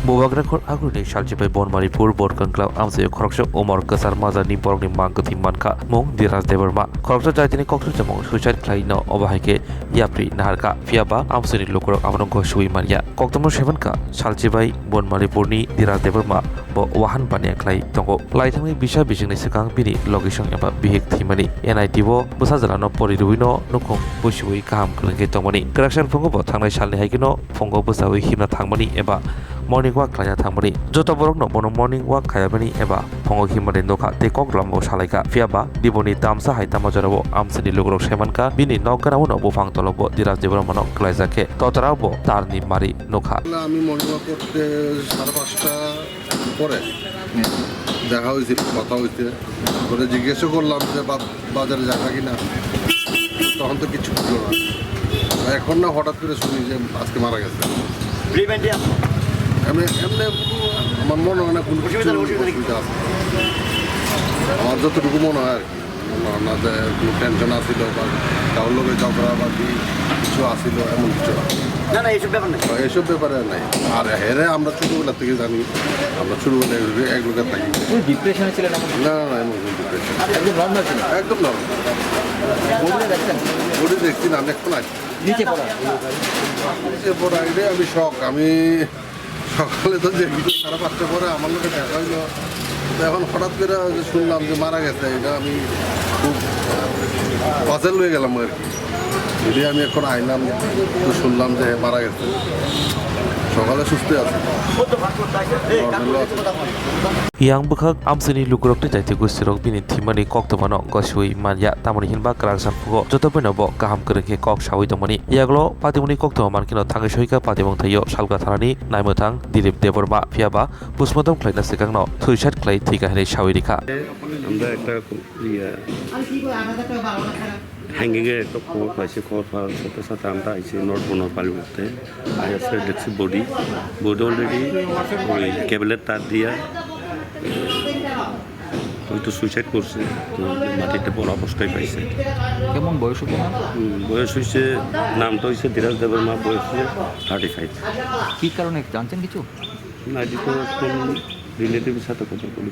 Bobagrakor aguni Shaljibai Bonmaripur Borkanklau Amse Korokshok Omar Kasar Mazani Borni Mangati Manka Mong Diras Deverma Korokshok Jatini Kokshok Jamong Suicide Klaino Obahike Yapri Naharka Fiaba Amseni Lokorok Amanongo Shui Maria Koktomo Shevanka Shaljibai Bonmaripurni Diras Deverma Bo Wahan Bania Klai Tongo Laitangni Bisha Bijing Sekang Bini Location Eba Bihik Thimani NIT Bo Busazalano Poriruino Nukong Bushui Kaham Kulenge Tomani Correction Fongo Bo Tangai Shalni Haikino Fongo Busawi Himna Thangmani Eba Morning walk kaya thangmani joto borok no bono morning walk kaya bani eba pongo himade noka te kok lambo salaika fiaba diboni tamsa haita majorabo amseni logrok semanka bini nokana uno bufang tolobo diras debro mano klaizake totarabo tarni mari nokha আমি morning walk করতে 5:30 পরে দেখা হয়েছে কথা হয়েছে পরে জিজ্ঞেস করলাম যে বাজারে যাবা কিনা তখন তো কিছু ছিল না এখন না হঠাৎ করে শুনি যে আজকে মারা গেছে এমনি আমার মনে হয় না কোনো অসুবিধা আছে আমার যতটুকু মনে হয় আর কি না যে কোনো টেনশন আসছিল বা কারোর লোকের ঝগড়া বা কিছু আসছিল এমন কিছু না না এইসব ব্যাপার না এইসব ব্যাপারে নাই আর হেরে আমরা ছোটোবেলা থেকে জানি আমরা ছোটোবেলা এক লোকের থাকি ডিপ্রেশনে ছিলেন না না এমন কোনো ডিপ্রেশন একদম নর্মাল ছিল একদম নর্মাল বডিতে দেখছেন বডি দেখছি না আমি এখন আছি নিচে পড়া নিচে পড়া এটাই আমি শখ আমি সকালে তো যে 5:30 পরে আমার লোকে দেখা হইলো এখন হঠাৎ করে শুনলাম যে মারা গেছে এটা আমি খুব পাজেল হয়ে গেলাম আর কি যদি আমি এখন আইলাম তো শুনলাম যে মারা গেছে সকালে সুস্থ আছে Yang bukhak amseni lukurok te jaiti gusirok bini thimani kok tomano gosui manya tamani hinba kraksan fugo joto beno bo kaham kereke kok sawi tomani yaglo patimuni kok toman kino thangai soika patimong thayo salga tharani naimotang Dilip Deborma fiaba pusmodom klaina sikangno suicide klai thika hene sawi rikha আমরা একটা হ্যাঙ্গিংয়ে একটা খবর পাইছি খবর পাওয়ার সাথে সাথে আমরা আইসি north বনপালি করতে আইসে দেখছি বডি অলরেডি ওই কেবলের তার দিয়া হয়তো সুইসাইড করছে তো মাটিতে পড়া অবস্থায় পাইছে কেমন বয়স কেমন বয়স হয়েছে নামটা হয়েছে ধীরাজ দেবের মা বয়স হয়েছে 35 কী কারণে জানছেন কিছু না এটি তো এখন রিলেটিভের সাথে কথা বলি